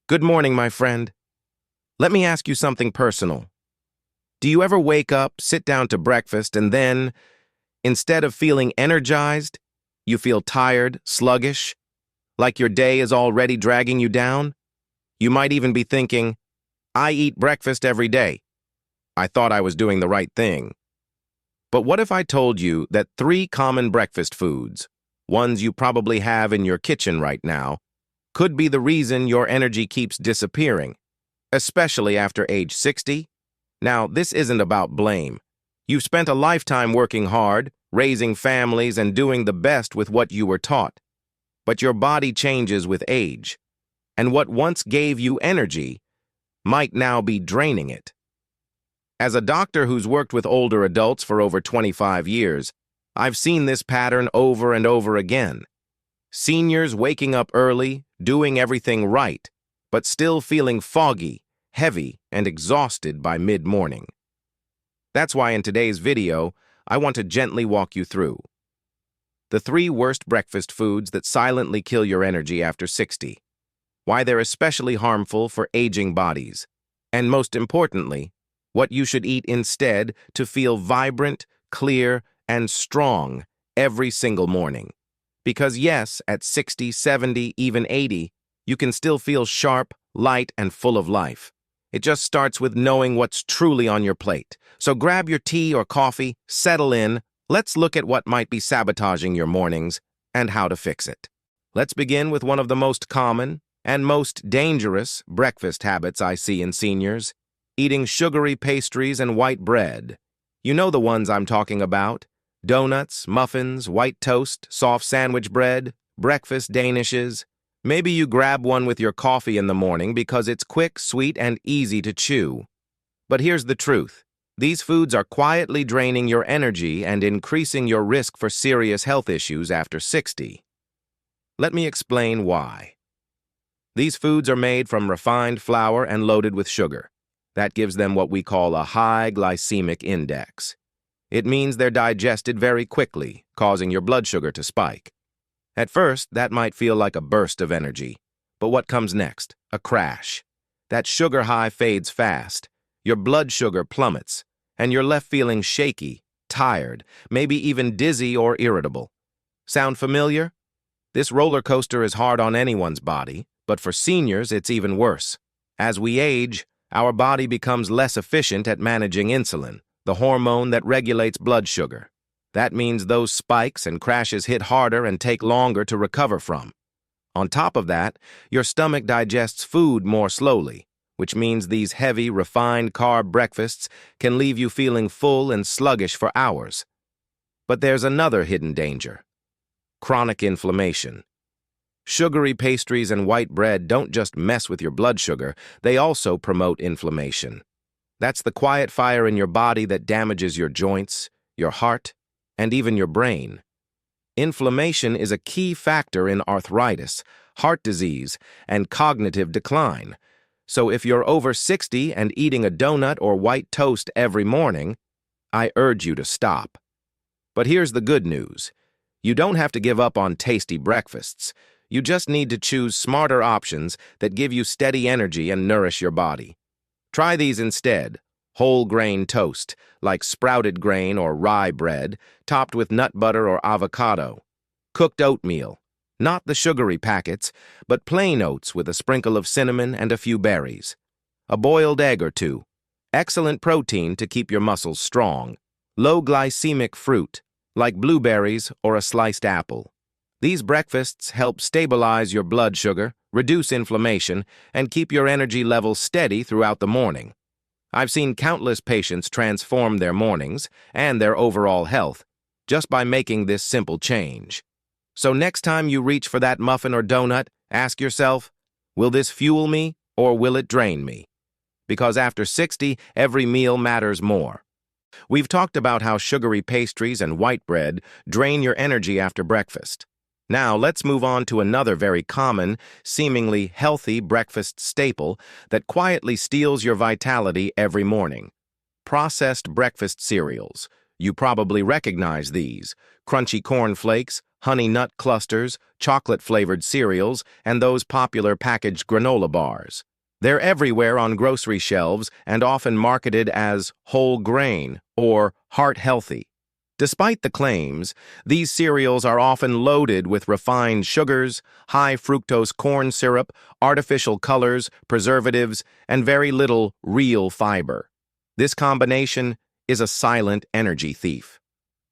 Good morning, my friend. Let me ask you something personal. Do you ever wake up, sit down to breakfast, and then, instead of feeling energized, you feel tired, sluggish, like your day is already dragging you down? You might even be thinking, I eat breakfast every day. I thought I was doing the right thing. But what if I told you that 3 common breakfast foods, ones you probably have in your kitchen right now, could be the reason your energy keeps disappearing, especially after age 60? Now, this isn't about blame. You've spent a lifetime working hard, raising families, and doing the best with what you were taught. But your body changes with age, and what once gave you energy might now be draining it. As a doctor who's worked with older adults for over 25 years, I've seen this pattern over and over again. Seniors waking up early, doing everything right, but still feeling foggy, heavy, and exhausted by mid-morning. That's why in today's video, I want to gently walk you through the 3 worst breakfast foods that silently kill your energy after 60, why they're especially harmful for aging bodies, and most importantly, what you should eat instead to feel vibrant, clear, and strong every single morning. Because yes, at 60, 70, even 80, you can still feel sharp, light, and full of life. It just starts with knowing what's truly on your plate. So grab your tea or coffee, settle in, let's look at what might be sabotaging your mornings and how to fix it. Let's begin with one of the most common and most dangerous breakfast habits I see in seniors: eating sugary pastries and white bread. You know the ones I'm talking about: donuts, muffins, white toast, soft sandwich bread, breakfast danishes. Maybe you grab one with your coffee in the morning because it's quick, sweet, and easy to chew. But here's the truth. These foods are quietly draining your energy and increasing your risk for serious health issues after 60. Let me explain why. These foods are made from refined flour and loaded with sugar. That gives them what we call a high glycemic index. It means they're digested very quickly, causing your blood sugar to spike. At first, that might feel like a burst of energy. But what comes next? A crash. That sugar high fades fast. Your blood sugar plummets, and you're left feeling shaky, tired, maybe even dizzy or irritable. Sound familiar? This roller coaster is hard on anyone's body, but for seniors, it's even worse. As we age, our body becomes less efficient at managing insulin, the hormone that regulates blood sugar. That means those spikes and crashes hit harder and take longer to recover from. On top of that, your stomach digests food more slowly, which means these heavy, refined carb breakfasts can leave you feeling full and sluggish for hours. But there's another hidden danger: chronic inflammation. Sugary pastries and white bread don't just mess with your blood sugar, they also promote inflammation. That's the quiet fire in your body that damages your joints, your heart, and even your brain. Inflammation is a key factor in arthritis, heart disease, and cognitive decline. So if you're over 60 and eating a donut or white toast every morning, I urge you to stop. But here's the good news. You don't have to give up on tasty breakfasts. You just need to choose smarter options that give you steady energy and nourish your body. Try these instead: whole grain toast, like sprouted grain or rye bread, topped with nut butter or avocado. Cooked oatmeal, not the sugary packets, but plain oats with a sprinkle of cinnamon and a few berries. A boiled egg or 2. Excellent protein to keep your muscles strong. Low glycemic fruit, like blueberries or a sliced apple. These breakfasts help stabilize your blood sugar, reduce inflammation, and keep your energy levels steady throughout the morning. I've seen countless patients transform their mornings and their overall health just by making this simple change. So next time you reach for that muffin or donut, ask yourself, will this fuel me or will it drain me? Because after 60, every meal matters more. We've talked about how sugary pastries and white bread drain your energy after breakfast. Now let's move on to another very common, seemingly healthy breakfast staple that quietly steals your vitality every morning: processed breakfast cereals. You probably recognize these: crunchy corn flakes, honey nut clusters, chocolate-flavored cereals, and those popular packaged granola bars. They're everywhere on grocery shelves and often marketed as whole grain or heart healthy. Despite the claims, these cereals are often loaded with refined sugars, high fructose corn syrup, artificial colors, preservatives, and very little real fiber. This combination is a silent energy thief.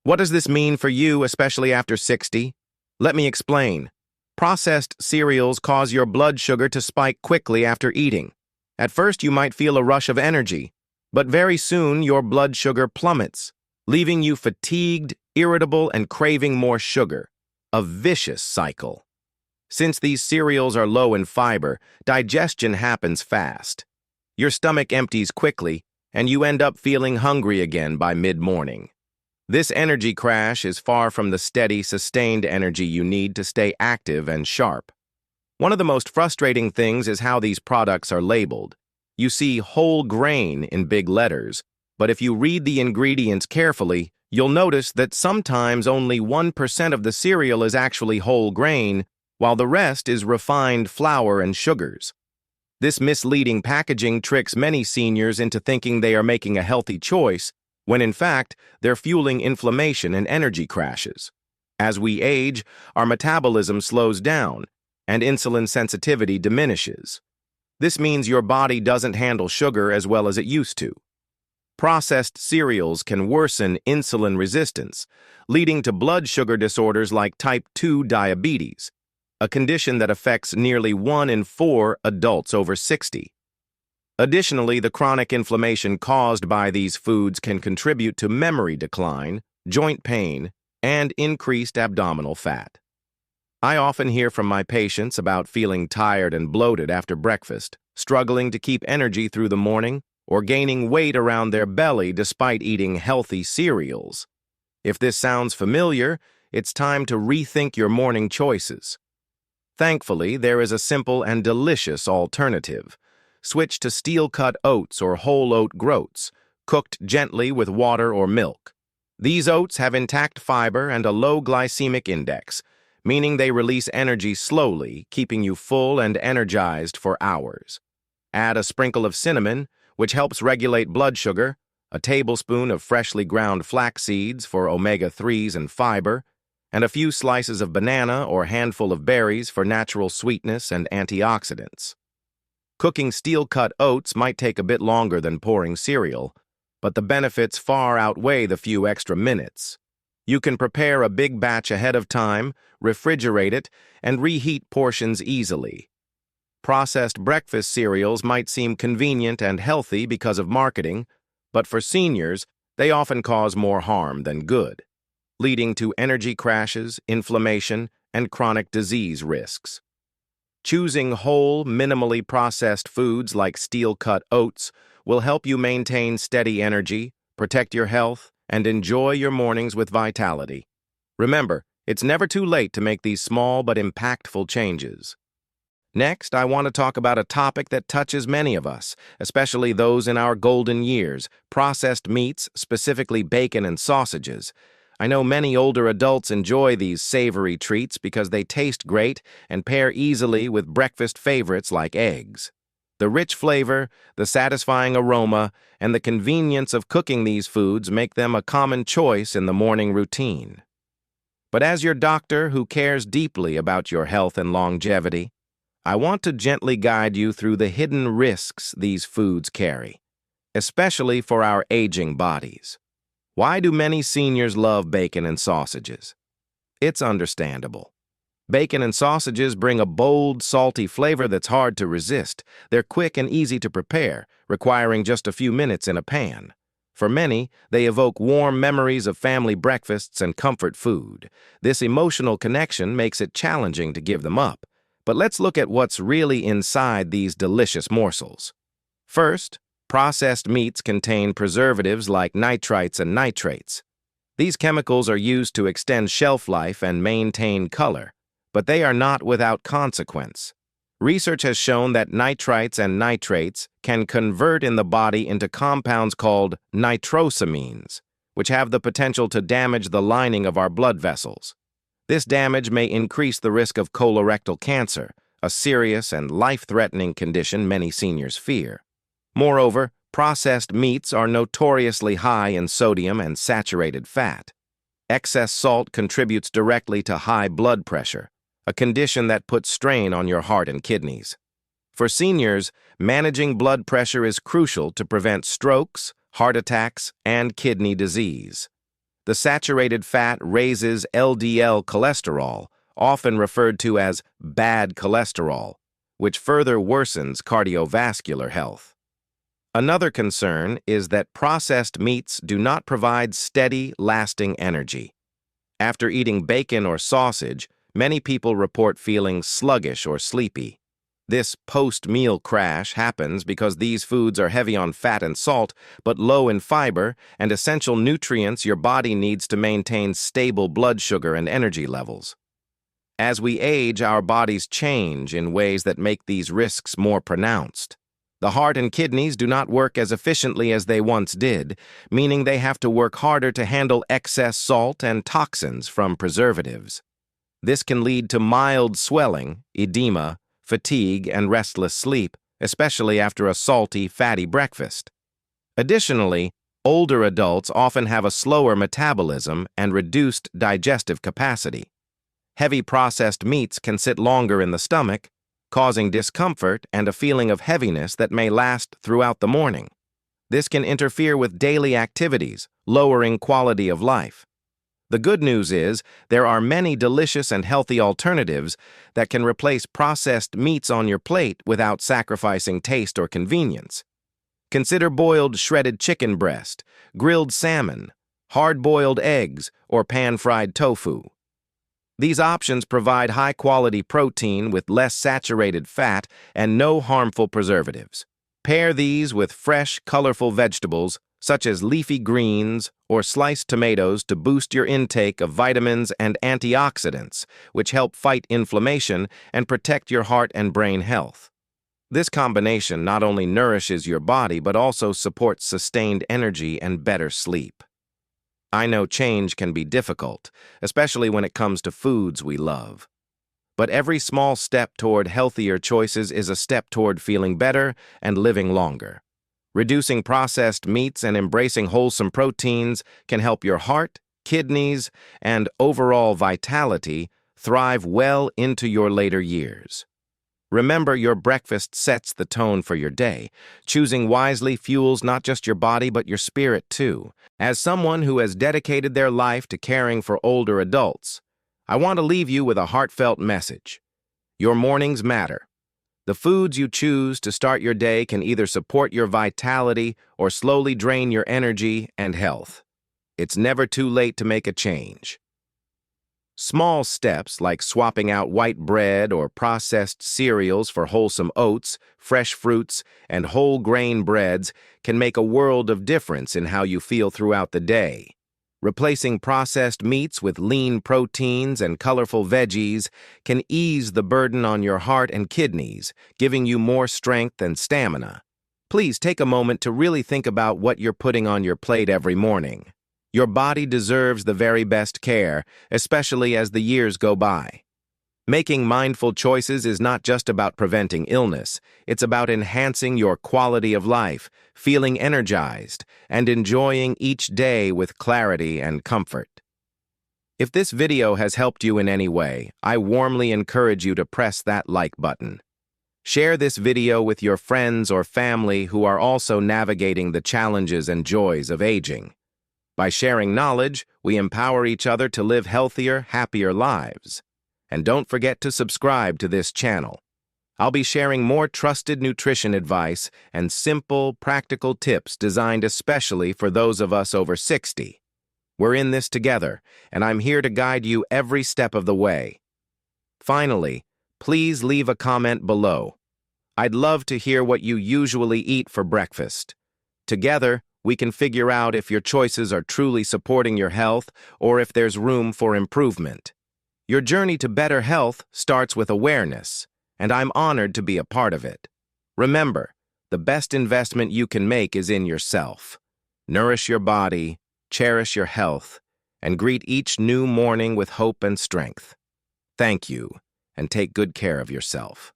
What does this mean for you, especially after 60? Let me explain. Processed cereals cause your blood sugar to spike quickly after eating. At first, you might feel a rush of energy, but very soon your blood sugar plummets, leaving you fatigued, irritable, and craving more sugar. A vicious cycle. Since these cereals are low in fiber, digestion happens fast. Your stomach empties quickly, and you end up feeling hungry again by mid-morning. This energy crash is far from the steady, sustained energy you need to stay active and sharp. One of the most frustrating things is how these products are labeled. You see whole grain in big letters, but if you read the ingredients carefully, you'll notice that sometimes only 1% of the cereal is actually whole grain, while the rest is refined flour and sugars. This misleading packaging tricks many seniors into thinking they are making a healthy choice, when in fact, they're fueling inflammation and energy crashes. As we age, our metabolism slows down, and insulin sensitivity diminishes. This means your body doesn't handle sugar as well as it used to. Processed cereals can worsen insulin resistance, leading to blood sugar disorders like type 2 diabetes, a condition that affects nearly 1 in 4 adults over 60. Additionally, the chronic inflammation caused by these foods can contribute to memory decline, joint pain, and increased abdominal fat. I often hear from my patients about feeling tired and bloated after breakfast, struggling to keep energy through the morning, or gaining weight around their belly despite eating healthy cereals. If this sounds familiar, it's time to rethink your morning choices. Thankfully, there is a simple and delicious alternative. Switch to steel-cut oats or whole oat groats, cooked gently with water or milk. These oats have intact fiber and a low glycemic index, meaning they release energy slowly, keeping you full and energized for hours. Add a sprinkle of cinnamon, which helps regulate blood sugar, a tablespoon of freshly ground flax seeds for omega-3s and fiber, and a few slices of banana or handful of berries for natural sweetness and antioxidants. Cooking steel-cut oats might take a bit longer than pouring cereal, but the benefits far outweigh the few extra minutes. You can prepare a big batch ahead of time, refrigerate it, and reheat portions easily. Processed breakfast cereals might seem convenient and healthy because of marketing, but for seniors, they often cause more harm than good, leading to energy crashes, inflammation, and chronic disease risks. Choosing whole, minimally processed foods like steel-cut oats will help you maintain steady energy, protect your health, and enjoy your mornings with vitality. Remember, it's never too late to make these small but impactful changes. Next, I want to talk about a topic that touches many of us, especially those in our golden years: processed meats, specifically bacon and sausages. I know many older adults enjoy these savory treats because they taste great and pair easily with breakfast favorites like eggs. The rich flavor, the satisfying aroma, and the convenience of cooking these foods make them a common choice in the morning routine. But as your doctor who cares deeply about your health and longevity, I want to gently guide you through the hidden risks these foods carry, especially for our aging bodies. Why do many seniors love bacon and sausages? It's understandable. Bacon and sausages bring a bold, salty flavor that's hard to resist. They're quick and easy to prepare, requiring just a few minutes in a pan. For many, they evoke warm memories of family breakfasts and comfort food. This emotional connection makes it challenging to give them up. But let's look at what's really inside these delicious morsels. First, processed meats contain preservatives like nitrites and nitrates. These chemicals are used to extend shelf life and maintain color, but they are not without consequence. Research has shown that nitrites and nitrates can convert in the body into compounds called nitrosamines, which have the potential to damage the lining of our blood vessels. This damage may increase the risk of colorectal cancer, a serious and life-threatening condition many seniors fear. Moreover, processed meats are notoriously high in sodium and saturated fat. Excess salt contributes directly to high blood pressure, a condition that puts strain on your heart and kidneys. For seniors, managing blood pressure is crucial to prevent strokes, heart attacks, and kidney disease. The saturated fat raises LDL cholesterol, often referred to as bad cholesterol, which further worsens cardiovascular health. Another concern is that processed meats do not provide steady, lasting energy. After eating bacon or sausage, many people report feeling sluggish or sleepy. This post-meal crash happens because these foods are heavy on fat and salt, but low in fiber and essential nutrients your body needs to maintain stable blood sugar and energy levels. As we age, our bodies change in ways that make these risks more pronounced. The heart and kidneys do not work as efficiently as they once did, meaning they have to work harder to handle excess salt and toxins from preservatives. This can lead to mild swelling, edema, fatigue, and restless sleep, especially after a salty, fatty breakfast. Additionally, older adults often have a slower metabolism and reduced digestive capacity. Heavy processed meats can sit longer in the stomach, causing discomfort and a feeling of heaviness that may last throughout the morning. This can interfere with daily activities, lowering quality of life. The good news is there are many delicious and healthy alternatives that can replace processed meats on your plate without sacrificing taste or convenience. Consider boiled shredded chicken breast, grilled salmon, hard-boiled eggs, or pan-fried tofu. These options provide high-quality protein with less saturated fat and no harmful preservatives. Pair these with fresh, colorful vegetables, such as leafy greens or sliced tomatoes to boost your intake of vitamins and antioxidants, which help fight inflammation and protect your heart and brain health. This combination not only nourishes your body but also supports sustained energy and better sleep. I know change can be difficult, especially when it comes to foods we love. But every small step toward healthier choices is a step toward feeling better and living longer. Reducing processed meats and embracing wholesome proteins can help your heart, kidneys, and overall vitality thrive well into your later years. Remember, your breakfast sets the tone for your day. Choosing wisely fuels not just your body but your spirit too. As someone who has dedicated their life to caring for older adults, I want to leave you with a heartfelt message. Your mornings matter. The foods you choose to start your day can either support your vitality or slowly drain your energy and health. It's never too late to make a change. Small steps like swapping out white bread or processed cereals for wholesome oats, fresh fruits, and whole grain breads can make a world of difference in how you feel throughout the day. Replacing processed meats with lean proteins and colorful veggies can ease the burden on your heart and kidneys, giving you more strength and stamina. Please take a moment to really think about what you're putting on your plate every morning. Your body deserves the very best care, especially as the years go by. Making mindful choices is not just about preventing illness, it's about enhancing your quality of life, feeling energized, and enjoying each day with clarity and comfort. If this video has helped you in any way, I warmly encourage you to press that like button. Share this video with your friends or family who are also navigating the challenges and joys of aging. By sharing knowledge, we empower each other to live healthier, happier lives. And don't forget to subscribe to this channel. I'll be sharing more trusted nutrition advice and simple, practical tips designed especially for those of us over 60. We're in this together, and I'm here to guide you every step of the way. Finally, please leave a comment below. I'd love to hear what you usually eat for breakfast. Together, we can figure out if your choices are truly supporting your health or if there's room for improvement. Your journey to better health starts with awareness, and I'm honored to be a part of it. Remember, the best investment you can make is in yourself. Nourish your body, cherish your health, and greet each new morning with hope and strength. Thank you, and take good care of yourself.